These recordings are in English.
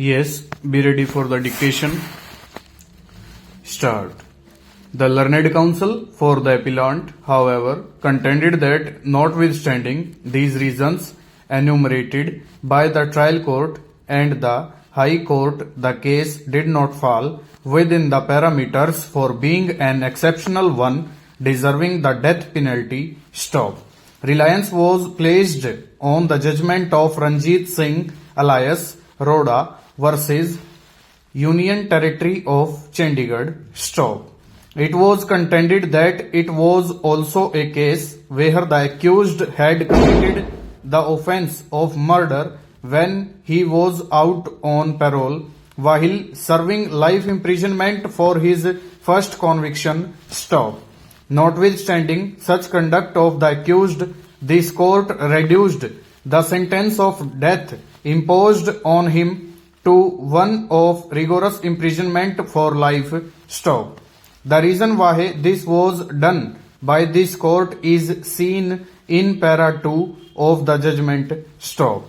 Yes, be ready for the dictation. Start. The learned counsel for the appellant, however, contended that notwithstanding these reasons enumerated by the trial court and the High Court, the case did not fall within the parameters for being an exceptional one deserving the death penalty. Stop. Reliance was placed on the judgment of Ranjit Singh alias Roda versus Union Territory of Chandigarh. Stop. It was contended that it was also a case where the accused had committed the offense of murder when he was out on parole while serving life imprisonment for his first conviction. Stop. Notwithstanding such conduct of the accused, this court reduced the sentence of death imposed on him to one of rigorous imprisonment for life. Stop. The reason why this was done by this court is seen in para 2 of the judgment. Stop.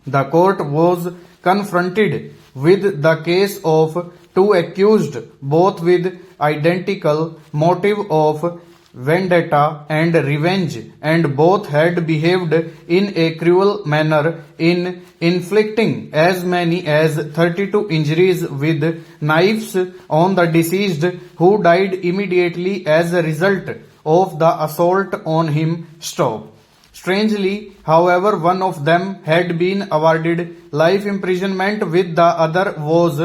The court was confronted with the case of two accused, both with identical motive of vendetta and revenge, and both had behaved in a cruel manner in inflicting as many as 32 injuries with knives on the deceased, who died immediately as a result of the assault on him. Stop. Strangely, however, one of them had been awarded life imprisonment with the other was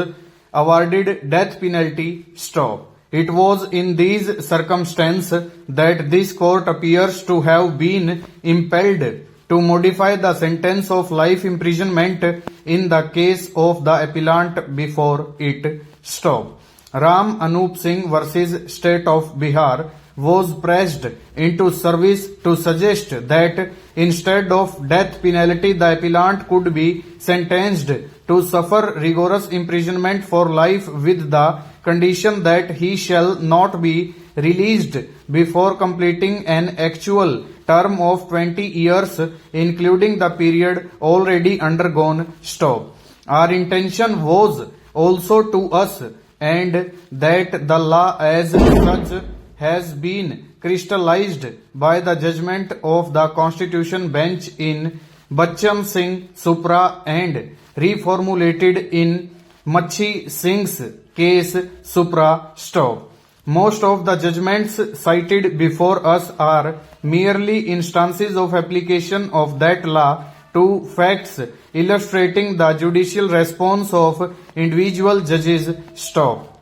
awarded death penalty. Stop. It was in these circumstances that this court appears to have been impelled to modify the sentence of life imprisonment in the case of the appellant before it. Stop. Ram Anup Singh versus State of Bihar was pressed into service to suggest that instead of death penalty, the appellant could be sentenced to suffer rigorous imprisonment for life with the condition that he shall not be released before completing an actual term of 20 years, including the period already undergone. Stop. Our intention was also to us, and that the law as such has been crystallized by the judgment of the Constitution Bench in Bachchan Singh Supra and reformulated in Machi Singh's case Supra. Stop. Most of the judgments cited before us are merely instances of application of that law to facts illustrating the judicial response of individual judges. Stop.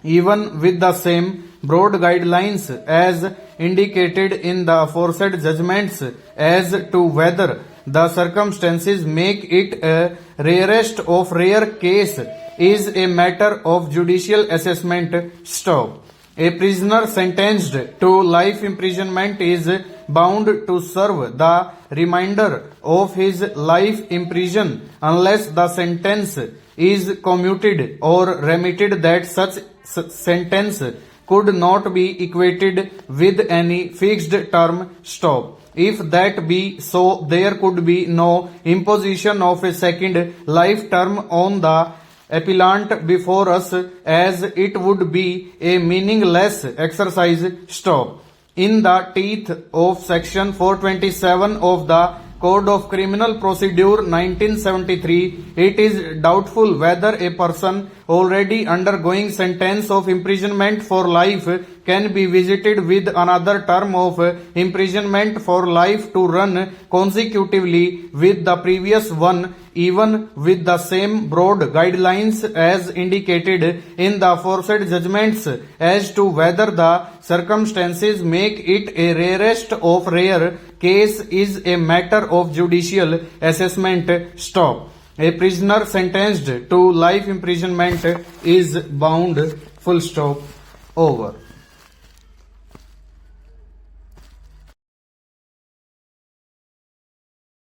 Even with the same broad guidelines as indicated in the aforesaid judgments as to whether the circumstances make it a rarest of rare case is a matter of judicial assessment. Stop. A prisoner sentenced to life imprisonment is bound to serve the remainder of his life in prison unless the sentence is commuted or remitted, that such sentence could not be equated with any fixed term. Stop. If that be so, there could be no imposition of a second life term on the appellant before us, as it would be a meaningless exercise. Stop. In the teeth of section 427 of the Code of Criminal Procedure 1973, it is doubtful whether a person already undergoing sentence of imprisonment for life can be visited with another term of imprisonment for life to run consecutively with the previous one, even with the same broad guidelines as indicated in the aforesaid judgments as to whether the circumstances make it a rarest of rare case is a matter of judicial assessment. Stop. A prisoner sentenced to life imprisonment is bound. Full stop. Over.